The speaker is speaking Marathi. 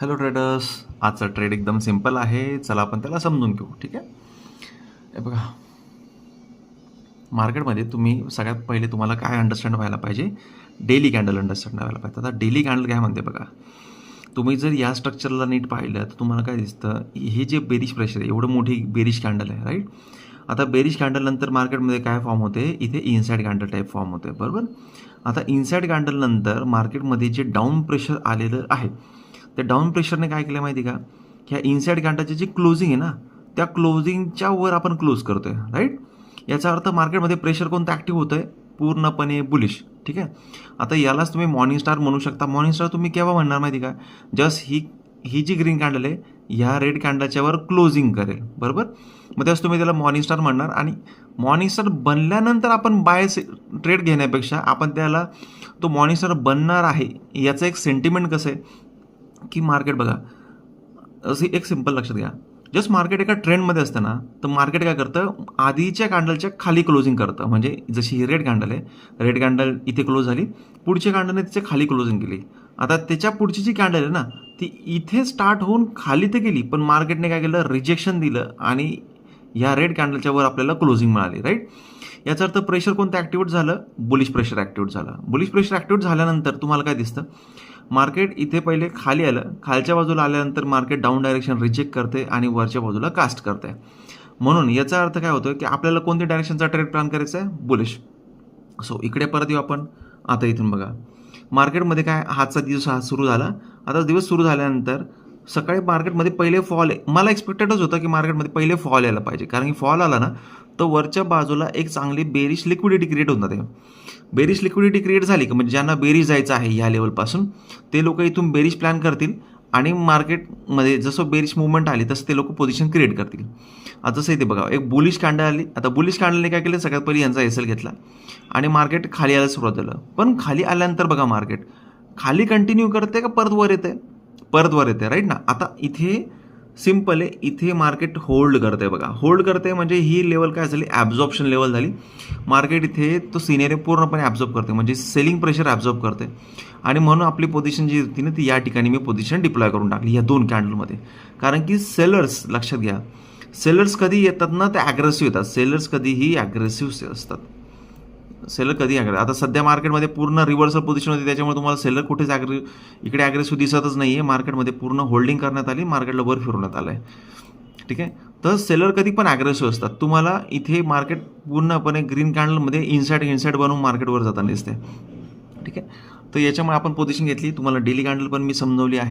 हॅलो ट्रेडर्स, आजचा ट्रेड एकदम सिंपल आहे. चला आपण त्याला समजून घेऊ. ठीक आहे. हे बघा, मार्केटमध्ये तुम्ही सगळ्यात पहिले तुम्हाला काय अंडरस्टँड व्हायला पाहिजे, डेली कॅन्डल अंडरस्टँड व्हायला पाहिजे. आता डेली कॅन्डल काय म्हणते बघा, तुम्ही जर या स्ट्रक्चरला नीट पाहिलं तर तुम्हाला काय दिसतं, हे जे बेरिश प्रेशर आहे, एवढं मोठी बेरिश कॅन्डल आहे, राईट. आता बेरिश कॅन्डल नंतर मार्केटमध्ये काय फॉर्म होते, इथे इनसाइड कॅन्डल टाईप फॉर्म होते, बरोबर. आता इनसाइड कॅन्डल नंतर मार्केटमध्ये जे डाऊन प्रेशर आलेलं आहे, त्या डाऊन प्रेशरने काय केलं माहिती का, ह्या इनसाइड कॅन्डलची जी क्लोजिंग आहे ना, त्या क्लोजिंगच्या वर आपण क्लोज करतोय, राईट. याचा अर्थ मार्केटमध्ये प्रेशर कोणतं ॲक्टिव्ह होतं आहे, पूर्णपणे बुलिश. ठीक आहे. आता यालाच तुम्ही मॉर्निंग स्टार म्हणू शकता. मॉर्निंग स्टार तुम्ही केव्हा म्हणणार माहिती का, जस्ट ही जी ग्रीन कॅन्डल आहे ह्या रेड कॅन्डलच्यावर क्लोजिंग करेल, बरोबर. मग त्याच तुम्ही त्याला मॉर्निंग स्टार म्हणणार. आणि मॉर्निंग स्टार बनल्यानंतर आपण बाय ट्रेड घेण्यापेक्षा आपण त्याला तो मॉर्निंग स्टार बनणार आहे याचं एक सेंटिमेंट कसं आहे की मार्केट बघा, असं एक सिंपल लक्षात घ्या, जस्ट मार्केट एका ट्रेंडमध्ये असतं ना, तर मार्केट काय करतं, आधीच्या कॅन्डलच्या खाली क्लोजिंग करतं. म्हणजे जशी ही रेड कॅन्डल आहे, रेड कॅन्डल इथे क्लोज झाली, पुढच्या कॅन्डलने तिच्या खाली क्लोजिंग केली. आता त्याच्या पुढची जी कॅन्डल आहे ना, ती इथे स्टार्ट होऊन खाली तर गेली, पण मार्केटने काय केलं, रिजेक्शन दिलं आणि ह्या रेड कॅन्डलच्या वर आपल्याला क्लोजिंग मिळाली, राईट. याचा अर्थ प्रेशर कोणतं ॲक्टिवेट झालं, बुलिश प्रेशर ॲक्टिवेट झालं. बुलिश प्रेशर ॲक्टिवेट झाल्यानंतर तुम्हाला काय दिसतं, मार्केट इथे पहिले खाली आलं, खालच्या बाजूला आल्यानंतर मार्केट डाऊन डायरेक्शन रिजेक्ट करते आणि वरच्या बाजूला कास्ट करते. म्हणून याचा अर्थ काय होतो की आपल्याला कोणत्या डायरेक्शनचा ट्रेड प्लॅन करायचा आहे, बुलिश. सो इकडे परत येऊ आपण. आता इथून बघा, मार्केटमध्ये काय, आजचा दिवस हा सुरू झाला. आता दिवस सुरू झाल्यानंतर सकाळी मार्केटमध्ये पहिले फॉल आहे. मला एक्सपेक्टेडच होतं की मार्केटमध्ये पहिले फॉल यायला पाहिजे, कारण की फॉल आला ना तर वरच्या बाजूला एक चांगली बेरिश लिक्विडिटी क्रिएट होऊन जाते. बेरिश लिक्विडिटी क्रिएट झाली की म्हणजे ज्यांना बेरिश जायचं आहे ह्या लेवलपासून, ते लोक इथून बेरिश प्लॅन करतील आणि मार्केटमध्ये जसं बेरिश मुवमेंट आली तसं ते लोक पोझिशन क्रिएट करतील. आता जसं इथे बघा, एक बुलिश कॅन्डल आली. आता बुलिश कॅन्डलने काय केलं, सगळ्यात पहिले यांचा एसएल घेतला आणि मार्केट खाली यायला सुरुवात झालं. पण खाली आल्यानंतर बघा, मार्केट खाली कंटिन्यू करते का परत वर येते, परत वर येते, राईट ना. आता इथे सिम्पल आहे, इथे मार्केट होल्ड करते बघा, होल्ड करते म्हणजे ही लेवल काय झाली, ॲब्झॉर्प्शन लेवल झाली. मार्केट इथे तो सिनेरियो पूर्णपणे ॲब्झॉर्ब करते, म्हणजे सेलिंग प्रेशर ॲब्झॉर्ब करते. आणि म्हणून आपली पोझिशन जी होती ना, ती या ठिकाणी मी पोझिशन डिप्लॉय करून टाकली या दोन कॅन्डलमध्ये. कारण की सेलर्स, लक्षात घ्या, सेलर्स कधी येतात ना, ते ॲग्रेसिव्ह येतात. सेलर्स कधीही ॲग्रेसिव्ह असतात. सेलर कधी आता सध्या मार्केटमध्ये पूर्ण रिव्हर्सल पोझिशन होती, त्याच्यामुळे तुम्हाला सेलर कुठेच इकडे ॲग्रेसिव्ह दिसतच नाही आहे. मार्केटमध्ये पूर्ण होल्डिंग करण्यात आली, मार्केटला वर फिरवण्यात आलं आहे. ठीक आहे. तर सेलर कधी पण ॲग्रेसिव्ह असतात. तुम्हाला इथे मार्केट पूर्णपणे ग्रीन कॅन्डलमध्ये इनसाइड बनवून मार्केटवर जाताना दिसते. ठीक आहे. तर याच्यामुळे आपण पोझिशन घेतली. तुम्हाला डेली कॅन्डल पण मी समजवली आहे.